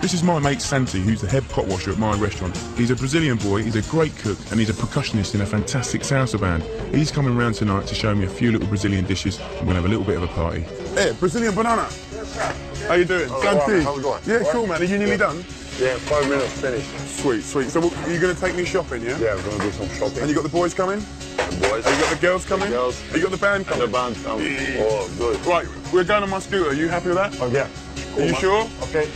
This is my mate Santi, who's the head pot washer at my restaurant. He's a Brazilian boy, he's a great cook, and he's a percussionist in a fantastic salsa band. He's coming round tonight to show me a few little Brazilian dishes. I'm going to have a little bit of a party. Hey, Brazilian banana. How you doing? Santi. How's it going? Yeah, cool, man. Are you nearly done? Yeah, 5 minutes finished. Sweet, sweet. So are you going to take me shopping, yeah? Yeah, we're going to do some shopping. And you got the boys coming? The boys. Have you got the girls coming? The girls. Have you got the band coming? And the band coming. Yeah. Oh, good. Right, we're going on my scooter. Are you happy with that? Oh, yeah. Cool, are you man. sure? Okay.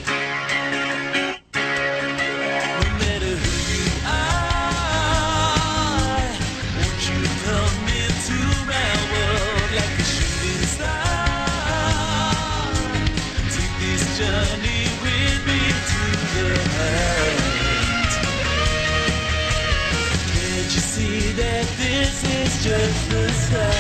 Just the sound.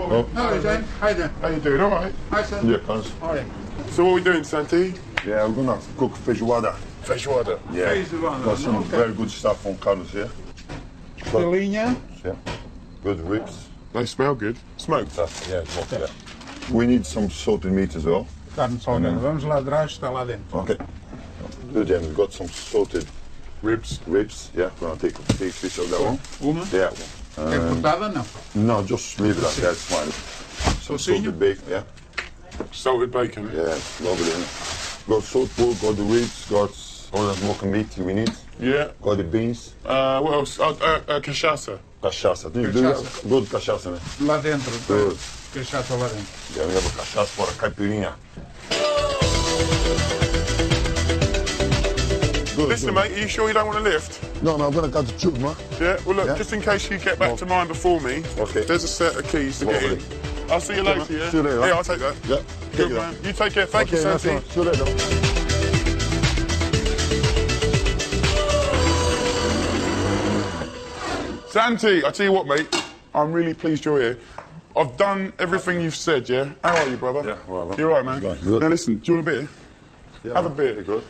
Oh. Hello, Jane. How you doing? How you doing? All right. Hi, sir. Yeah, cuz. How are you? So what are we doing, Santi? Yeah, we're going to cook feijoada. Feijoada. Yeah. Feijoada, Got some okay. very good stuff from Carnival here. Galinha. Yeah. Good ribs. They smell good. Smoked. Stuff. Yeah, it's okay. We need some salted meat as well. Carne salgada. Vamos lá atrás, está lá dentro. Okay. Good, and we've got some salted Ribs. ribs. Yeah, we're going to take a piece of that one. Uma. Yeah. É cortada, não? No, just leave it like that, it's fine. Some salted bacon, yeah. Salted bacon. Yeah, it's lovely. Isn't it? Got salt pork, got the ribs, got all that smoking meat we need. Yeah. Got the beans. What else? Cachaça. Cachaça. Do you have good cachaça, man? Lá dentro. Good. Cachaça lá dentro. Yeah, we have a cachaça for a caipirinha. Good, Listen, good. mate, are you sure you don't want to lift? No, I'm going to cut the tube, man. Yeah? Well, look, Yeah. just in case you get back to mine before me, Okay. there's a set of keys to get in. Lovely. I'll see you Okay, later, man. yeah? See you later, Yeah, huh? I'll take that. Yeah. Good, man. You take care. Thank you, nice Santi. one. See you later. Santi, I tell you what, mate, I'm really pleased you're here. I've done everything you've said, yeah? How are you, brother? Yeah, well, You're all right, man? Good. Now, listen, do you want a beer? Yeah, Have a man. beer. Good.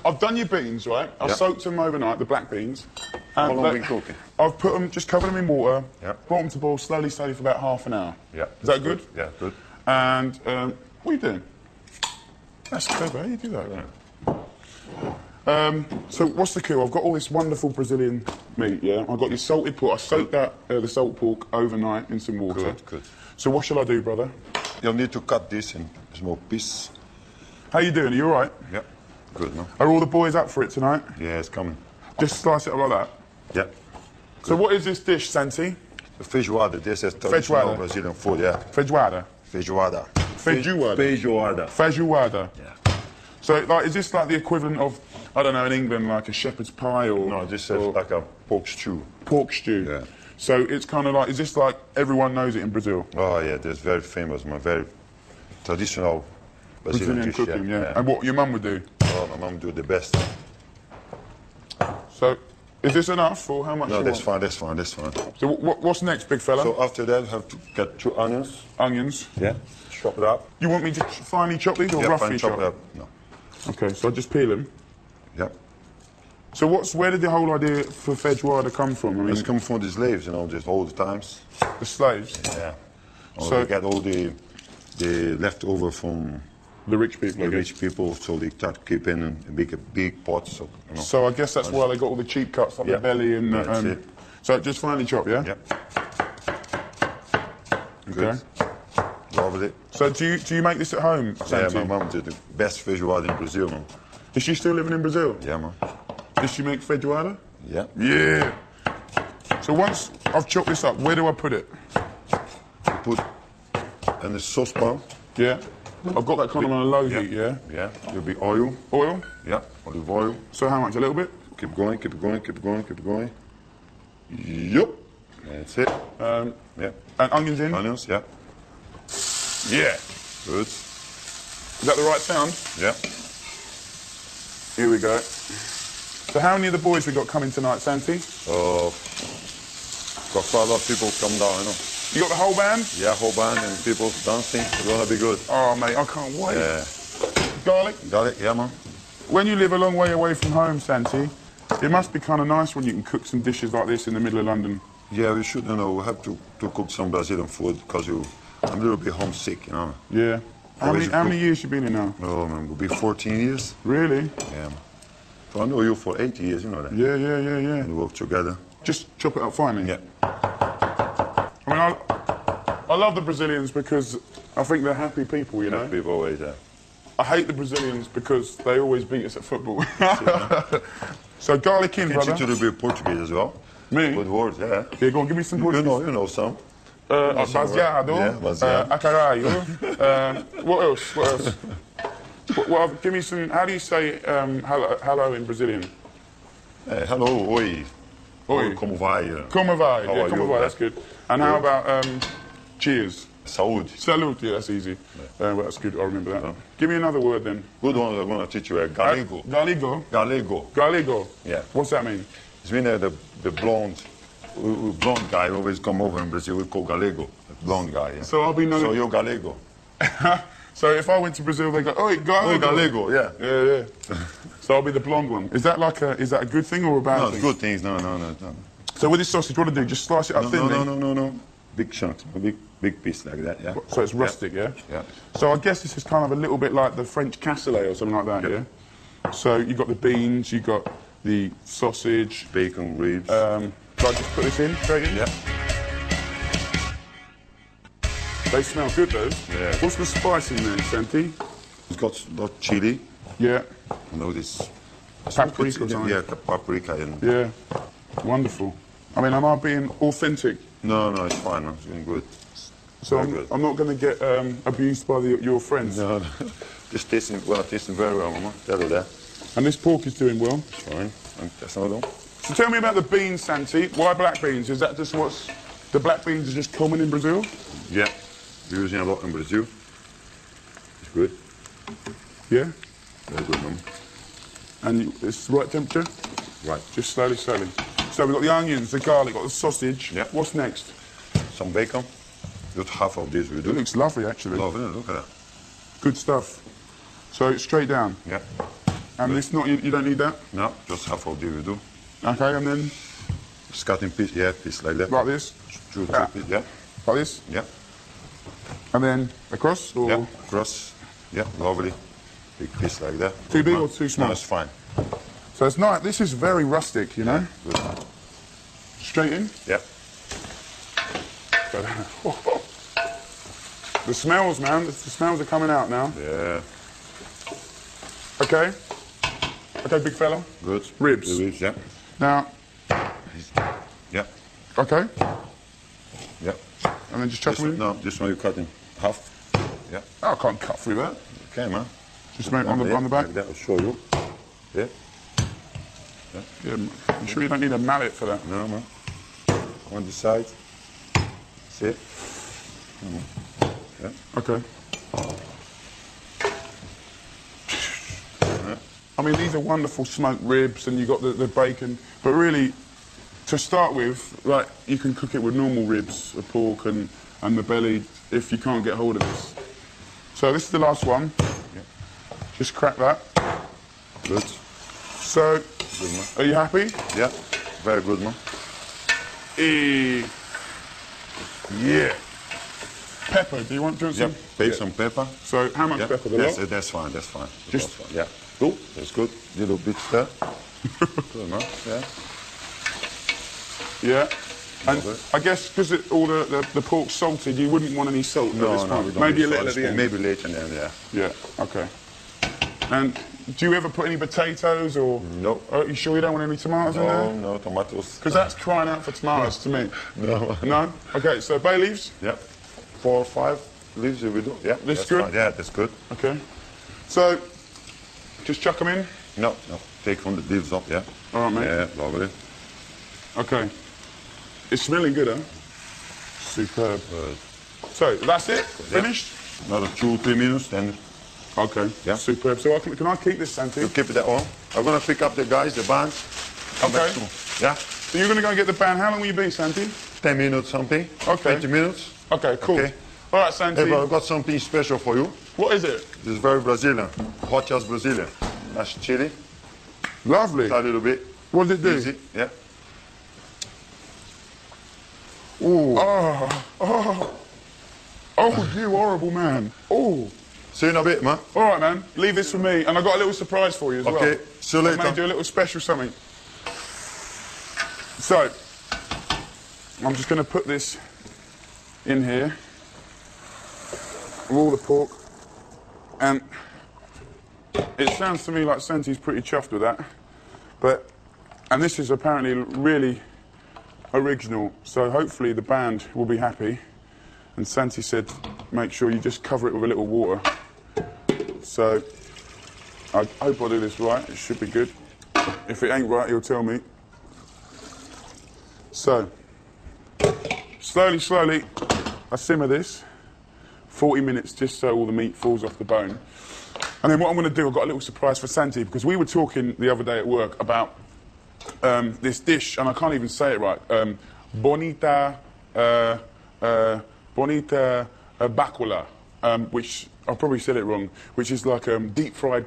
I've done your beans, right? I Yeah. soaked them overnight, the black beans. How long been cooking? I've put them, just covered them in water, Yeah. brought them to boil slowly for about half an hour. Yeah. Is that good? Yeah, good. And what are you doing? That's clever. How do you do that? So what's the coup? I've got all this wonderful Brazilian meat, yeah? I've got your salted pork. I soaked that, the salt pork overnight in some water. Good, good. So what shall I do, brother? You'll need to cut this in small pieces. How you doing? Are you all right? Yeah. Good, no? Are all the boys up for it tonight? Yeah, it's coming. Just slice it up like that. Yeah. So what is this dish, Santi? The feijoada, this is traditional Feijoada. Brazilian food, yeah. Feijoada. Feijoada. Feijoada. Feijoada. Feijoada. Yeah. So, like, is this like the equivalent of, I don't know, in England, like a shepherd's pie or... No, this is or like a pork stew. pork stew. Yeah. So it's kind of like, is this like everyone knows it in Brazil? Oh, yeah, that's very famous, man. Very traditional Brazilian Brazilian dish, cooking, yeah. And what your mum would do? Oh, my mom do the best. So, is this enough or how much No, you that's want? fine, that's fine, that's fine. So what's next, big fella? So after that, you have to get 2 onions. Onions. Yeah. Chop it up. You want me to finely chop these or Yeah, roughly fine, chop it up. No. Okay, so I just peel them. Yeah. So where did the whole idea for feijoada come from? I mean, It's come from the slaves, you know, just all the times. the slaves, Yeah. So- So they get all the leftover from the rich people. the I guess. rich people, so they start keeping in big pots. So, you know. So I guess that's why they got all the cheap cuts, like Yeah. the belly and the, That's it. So just finely chop, yeah? Yeah. Good. Okay. Lovely. So do you make this at home, Yeah, Santi? my mom did the best feijoada in Brazil, man. Is she still living in Brazil? Yeah, man. Does she make feijoada? Yeah. Yeah. So once I've chopped this up, where do I put it? You put in the saucepan. Yeah. I've got that kind of on a low heat, yeah? Yeah. There'll be oil. Oil? Yeah. Olive oil. So how much? A little bit? Keep going, keep it going, keep it going, keep it going. Yup. That's it. Yeah. And onions in? Onions, yeah. Yeah. Good. Is that the right sound? Yeah. Here we go. So how many of the boys we got coming tonight, Santi? Got quite a lot of people come down, you know. You got the whole band? Yeah, whole band and people dancing. It's gonna be good. Oh, mate, I can't wait. Yeah. Garlic? Got it? Yeah, man. When you live a long way away from home, Santi, it must be kind of nice when you can cook some dishes like this in the middle of London. Yeah, we should, you know, we have to cook some Brazilian food because I'm a little bit homesick, you know. Yeah. How many years you been in now? Oh, man, it'll be 14 years. Really? Yeah, man. So I know you for 8 years, you know that. Yeah. And we work together. Just chop it up finely? Yeah. I mean, I love the Brazilians because I think they're happy people, you know? Happy people always, yeah. I hate the Brazilians because they always beat us at football. So garlic in, brother. Teach you to be Portuguese as well. Me? Good words, yeah. Yeah, go on, give me some Portuguese. You know some. Baseado. Yeah, baseado. A caralho. What else? Give me some. How do you say hello in Brazilian? Hello, oi. Oi. Como vai? Como vai? How Yeah, are como you? vai. That's good. And how about cheers? Saúde. Salute. Yeah, that's easy. Well, that's good. I remember that. Give me another word then. Good one I'm going to teach you. Galego. Galego. Galego. Galego. Yeah. What's that mean? It's mean the blonde guy always come over in Brazil. We call Galego. The blonde guy. Yeah. So I'll be known. So you're Galego. So if I went to Brazil, they go, "Oh, Galego." Oh, Galego. Yeah. Yeah. So I'll be the blonde one. Is that a good thing or a bad No, thing? it's good things. No. So with this sausage, what do I do? Just slice it up thinly? No. Big chunks. A big piece like that. Yeah. So it's rustic, yeah? Yeah. So I guess this is kind of a little bit like the French cassoulet or something like that, yeah? So you got the beans, you got the sausage. Bacon, ribs. Can I just put this in, straight in? Yeah. They smell good, those. Yeah. What's the spice in there, Santi? It's got a lot of chili. Yeah. You know this. Paprika or something? Yeah, paprika and. Yeah. Wonderful. I mean, am I being authentic? No, it's fine. It's doing good. So Very good. I'm not going to get abused by your friends? No. Just tasting very well, Mama. Tell her that. And this pork is doing well? Fine. That's another one. So tell me about the beans, Santi. Why black beans? Is that just the black beans are just common in Brazil? Yeah. We're using a lot in Brazil. It's good. Yeah? Very good, Mama. And it's the right temperature? Right. Just slowly. So we've got the onions, the garlic, got the sausage. Yeah. What's next? Some bacon. Just half of this we do. It looks lovely, actually. Lovely, look at that. Good stuff. So straight down. Yeah. And this you don't need that? No, just half of this we do. Okay, and then Just cut in piece, piece like that. like this? Two Ah. piece, yeah. Like this? Yeah. And then across? Or Yeah. Cross. Yeah, lovely. Big piece like that. Too big man. or too small? No, it's fine. So it's nice. This is very rustic, you know? Good. Straight in. Yeah. The smells, man. The smells are coming out now. Yeah. Okay. Okay, big fella. Good. Ribs. The ribs, yeah. Now, Yeah. okay. Yeah. And then just chuck them in. No, this one you cut in half. Yeah. Oh, I can't cut through that. Okay, man. Just make it on the back. Like that, I'll show you. Yeah. Yeah, you sure you don't need a mallet for that? No, man. On the side. See? Yeah. Okay. I mean, these are wonderful smoked ribs, and you got the bacon. But really, to start with, like, you can cook it with normal ribs of pork and the belly if you can't get hold of this. So this is the last one. Yeah. Just crack that. Good. So, Good, man. are you happy? Yeah. Very good, man. Yeah. Pepper, do you want Yeah. some? Bake some pepper. So how much Yeah. pepper? The Yes, lot? that's fine. That's fine. Just- That's fine. Yeah. Cool. That's good. Little bit there. Good, man. Yeah. Yeah. And Okay. I guess because all the pork's salted, you wouldn't want any salt at this No, point. we don't Maybe need a little sauce. at the end. Maybe later and then, yeah. Yeah. Okay. And do you ever put any potatoes or? No. Are you sure you don't want any tomatoes in there? No tomatoes. Because that's crying out for tomatoes to me. No. No. Okay. So bay leaves. Yeah. 4 or 5 leaves we do. Yeah. This that's good? Fine. Yeah, that's good. Okay. So just chuck them in. No. Take from the leaves up, yeah. All right, mate. Yeah, lovely. Okay. It's smelling good, huh? Superb. Good. So that's it. Yeah. Finished. Another 2-3 minutes, then Okay. Yeah. Superb. So can I keep this, Santi? You keep it on. I'm gonna pick up the guys, the bands. Come back Okay. soon. Yeah. So you're going to go and get the band. How long will you be, Santi? 10 minutes, something. Okay. 20 minutes. Okay, cool. Okay. All right, Santi. Hey, but I've got something special for you. What is it? This is very Brazilian. Hot as Brazilian. That's chili. Lovely. A little bit. What did it do? Easy. Yeah. Ooh. Oh, you horrible man. Oh. See you in a bit, man. All right, man. Leave this for me. And I've got a little surprise for you as well. Okay. See you I later. may do a little special something. So, I'm just going to put this in here. Of all the pork. And it sounds to me like Santi's pretty chuffed with that. And this is apparently really original. So hopefully the band will be happy. And Santi said, make sure you just cover it with a little water. So, I hope I do this right. It should be good. If it ain't right, he'll tell me. So, slowly, I simmer this. 40 minutes just so all the meat falls off the bone. And then what I'm going to do, I've got a little surprise for Santi, because we were talking the other day at work about this dish, and I can't even say it right. Bonita bacula, which I probably said it wrong, which is like deep fried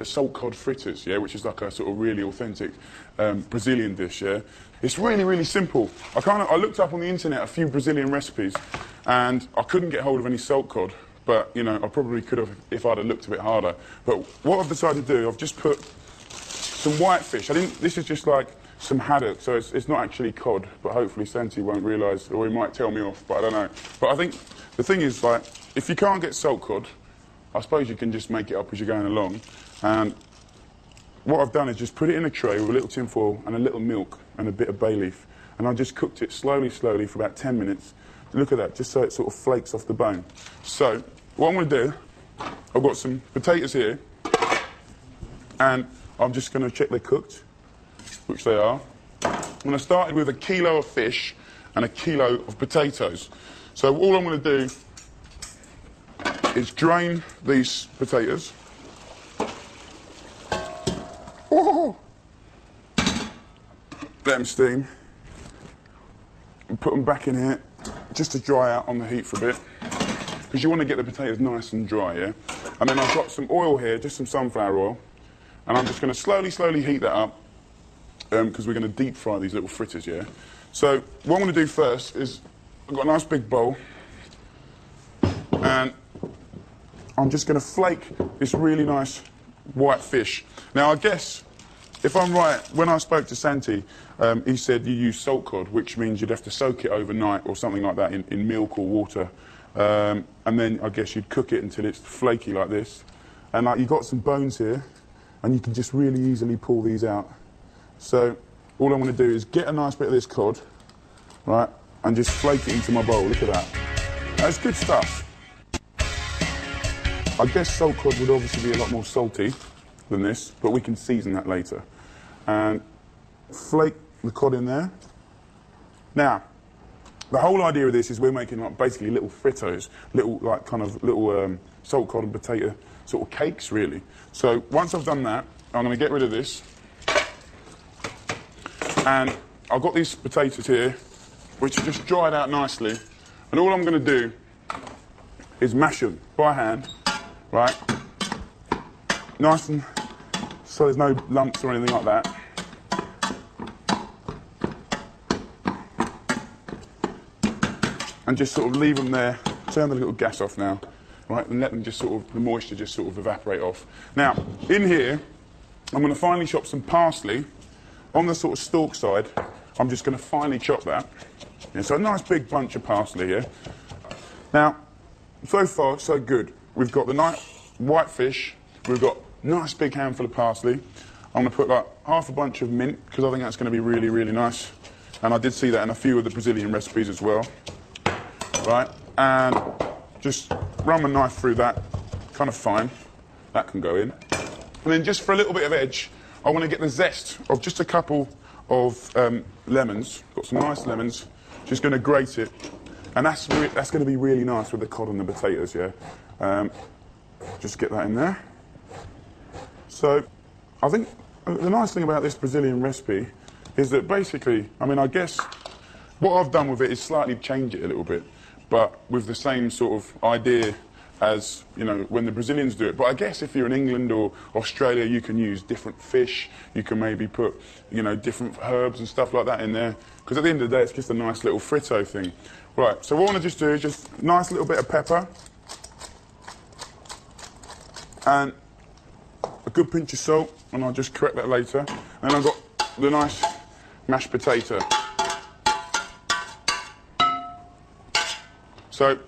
salt cod fritters, yeah, which is like a sort of really authentic Brazilian dish, yeah. It's really, really simple. I looked up on the internet a few Brazilian recipes, and I couldn't get hold of any salt cod, but you know, I probably could have if I'd have looked a bit harder. But what I've decided to do, I've just put some whitefish. This is just like some haddock, so it's not actually cod, but hopefully Santi won't realise, or he might tell me off, but I don't know. But I think the thing is, like, if you can't get salt cod, I suppose you can just make it up as you're going along. And what I've done is just put it in a tray with a little tin foil and a little milk and a bit of bay leaf. And I just cooked it slowly for about 10 minutes. Look at that, just so it sort of flakes off the bone. So, what I'm going to do, I've got some potatoes here, and I'm just going to check they're cooked, which they are. And I started with 1 kilo of fish and 1 kilo of potatoes. So all I'm going to do is drain these potatoes. Oh! Let them steam. And put them back in here just to dry out on the heat for a bit. Because you want to get the potatoes nice and dry, yeah? And then I've got some oil here, just some sunflower oil. And I'm just going to slowly heat that up. Because we're going to deep fry these little fritters, yeah? So what I'm going to do first is, I've got a nice big bowl, and I'm just going to flake this really nice white fish. Now I guess, if I'm right, when I spoke to Santi, he said you use salt cod, which means you'd have to soak it overnight or something like that in milk or water. And then I guess you'd cook it until it's flaky like this. And like, you've got some bones here, and you can just really easily pull these out. So all I'm going to do is get a nice bit of this cod, right, and just flake it into my bowl. Look at that. That's good stuff. I guess salt cod would obviously be a lot more salty than this, but we can season that later. And flake the cod in there. Now, the whole idea of this is we're making like basically little fritters, little like kind of little salt cod and potato sort of cakes, really. So once I've done that, I'm going to get rid of this. And I've got these potatoes here, which are just dried out nicely. And all I'm going to do is mash them by hand, right? Nice and so there's no lumps or anything like that. And just sort of leave them there. Turn the little gas off now, right? And let them just sort of, the moisture just sort of evaporate off. Now, in here, I'm going to finely chop some parsley. On the sort of stalk side, I'm just going to finely chop that. Yeah, so a nice big bunch of parsley here. Now, so far, so good. We've got the nice white fish. We've got a nice big handful of parsley. I'm going to put like half a bunch of mint, because I think that's going to be really, really nice. And I did see that in a few of the Brazilian recipes as well. Right, and just run my knife through that, kind of fine. That can go in. And then just for a little bit of edge, I want to get the zest of just a couple of lemons. Got some nice lemons. Just going to grate it, and that's going to be really nice with the cod and the potatoes, yeah. Just get that in there. So, I think the nice thing about this Brazilian recipe is that basically, I mean, I guess what I've done with it is slightly change it a little bit, but with the same sort of idea as, you know, when the Brazilians do it. But I guess if you're in England or Australia, you can use different fish. You can maybe put, you know, different herbs and stuff like that in there. Because at the end of the day, it's just a nice little fritto thing. Right, so what I want to just do is just a nice little bit of pepper. And a good pinch of salt, and I'll just correct that later. And I've got the nice mashed potato. So,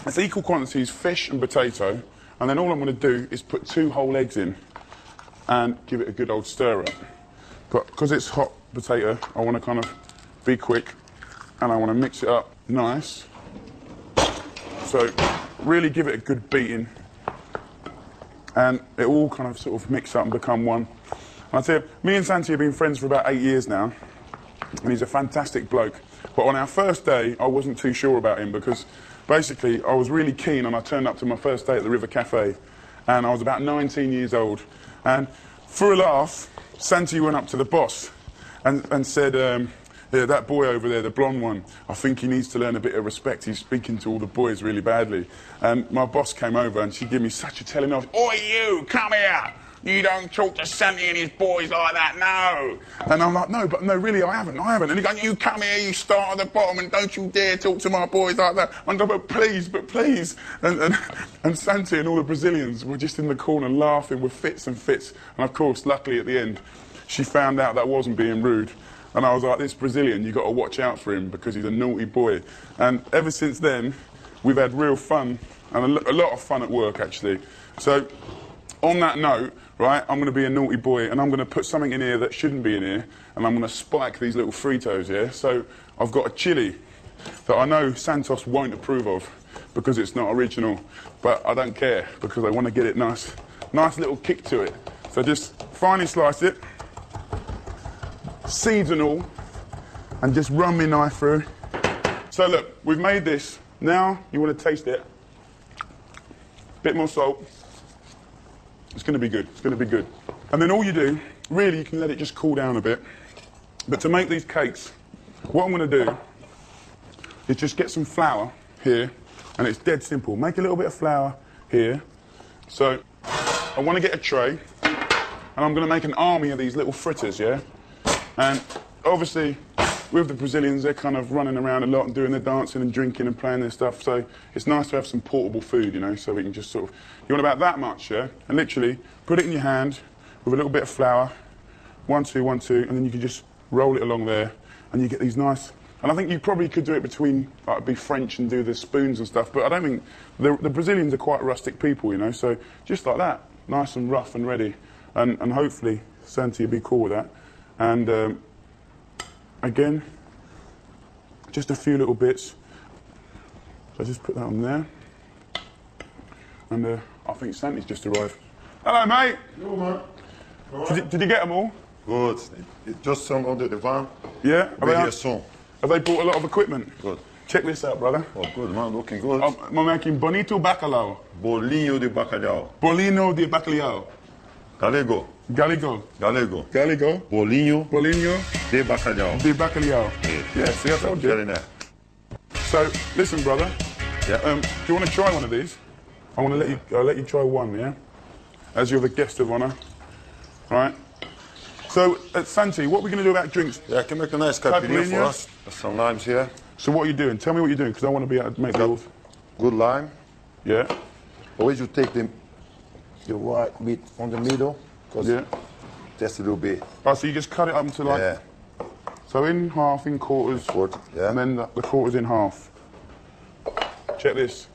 it's equal quantities fish and potato, and then all I'm going to do is put 2 whole eggs in and give it a good old stir up. But because it's hot potato, I want to kind of be quick, and I want to mix it up nice. So really give it a good beating, and it all kind of sort of mix up and become one. And I tell you, me and Santi have been friends for about 8 years now, and he's a fantastic bloke. But on our first day, I wasn't too sure about him because basically I was really keen, and I turned up to my first day at the River Cafe, and I was about 19 years old. And for a laugh, Santi went up to the boss and said, yeah, that boy over there, the blonde one, I think he needs to learn a bit of respect. He's speaking to all the boys really badly. And my boss came over and she gave me such a telling off. Oi, you, come here. You don't talk to Santi and his boys like that, no. And I'm like, no, really, I haven't. And he goes, you come here, you start at the bottom, and don't you dare talk to my boys like that. And I go, but please. And Santi and all the Brazilians were just in the corner laughing with fits and fits. And of course, luckily at the end, she found out that I wasn't being rude. And I was like, this Brazilian, you've got to watch out for him because he's a naughty boy. And ever since then, we've had real fun, and a lot of fun at work, actually. So, on that note, right, I'm going to be a naughty boy, and I'm going to put something in here that shouldn't be in here, and I'm going to spike these little Fritos, yeah? So, I've got a chili that I know Santos won't approve of because it's not original, but I don't care because I want to get it nice little kick to it. So just finely slice it, seeds and all, and just run my knife through. So look, we've made this. Now you want to taste it. Bit more salt. It's going to be good. It's going to be good. And then all you do, really, you can let it just cool down a bit. But to make these cakes, what I'm going to do is just get some flour here, and it's dead simple. Make a little bit of flour here. So I want to get a tray, and I'm going to make an army of these little fritters, yeah? And obviously, with the Brazilians, they're kind of running around a lot and doing their dancing and drinking and playing their stuff. So it's nice to have some portable food, you know, so we can just sort of... You want about that much, yeah? And literally, put it in your hand with a little bit of flour. 1, 2, 1, 2, and then you can just roll it along there, and you get these nice... And I think you probably could do it between, like, be French and do the spoons and stuff, but I don't think... The Brazilians are quite rustic people, you know, so just like that, nice and rough and ready. And hopefully, Santi will be cool with that. And again, just a few little bits. So I just put that on there. And I think Santi's just arrived. Hello, mate. Hello, mate. Did you get them all? Good. It just turned under the van. Yeah? Have they bought a lot of equipment? Good. Check this out, brother. Oh, good, man. Looking good. I'm making bonito bacalhau. Bolinho de bacalhau. Bolinho de bacalhau. Galego. Galego. Galego. Galego. Bolinho de bacalhau. De bacalhau. Yeah, see, I told you. Very nice. So, listen, brother. Yeah. Do you want to try one of these? I want to let you try one, yeah? As you're the guest of honour. Right? So, Santi, what are we going to do about drinks? Yeah, I can make a nice caipirinha for us. There's some limes here. So what are you doing? Tell me what you're doing, because I want to be able to make the rules. Good lime. Yeah. Always you take the white meat from the middle, because just a little bit. Oh, so you just cut it up into like... Yeah. So in half, in quarters, yeah. And then the quarters in half. Check this.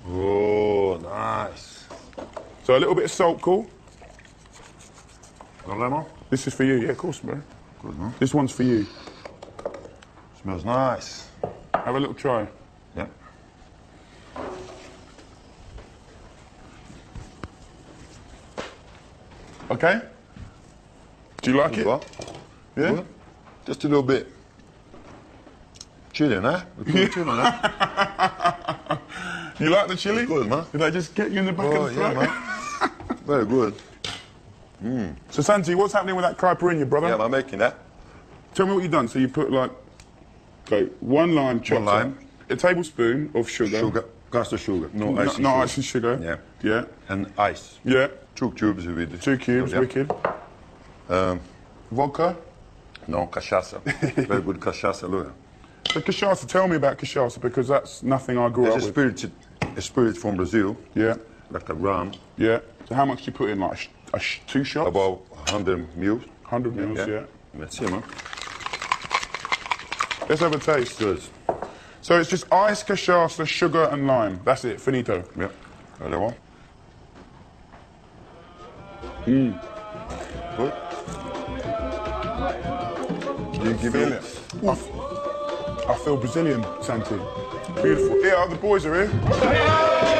Oh, nice. So a little bit of salt, cool? Got lemon? This is for you, yeah, of course, bro. Good, man. This one's for you. Smells nice. Have a little try. Yeah. Okay? Do you like it? Well, yeah? Good. Just a little bit. Chilling, eh? Chilling, eh? You like the chili? Good, man. Did I just get you in the back Oh, of the yeah, throat? man. Very good. So Santi, what's happening with that caipirinha, brother? Yeah, I'm making that. Tell me what you've done. So you put like, okay, 1 lime chopped One lime. up, a tablespoon of sugar. Sugar, caster sugar, no No, ice. no ice and sugar. Yeah. Yeah. And ice. Yeah. 2 cubes with it. 2 cubes, Yeah. wicked. Vodka. No, cachaça. Very good cachaça, look. So cachaça, tell me about cachaça because that's nothing I grew There's up a with. spirit from Brazil, Yeah. like a rum, Yeah. So how much do you put in? Like 2 shots? about 100 ml. 100 mils, yeah. Let's see, man. Let's have a taste. Good. So it's just ice, cachaça, sugar and lime. That's it, finito. Yeah. Another one. Mm. Good. You give Feel it. it. I feel Brazilian, Santi. Beautiful. Yeah, the boys are here.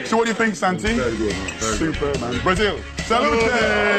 So what do you think, Santi? Very good, man. Very good. Super, man. Brazil. Salute!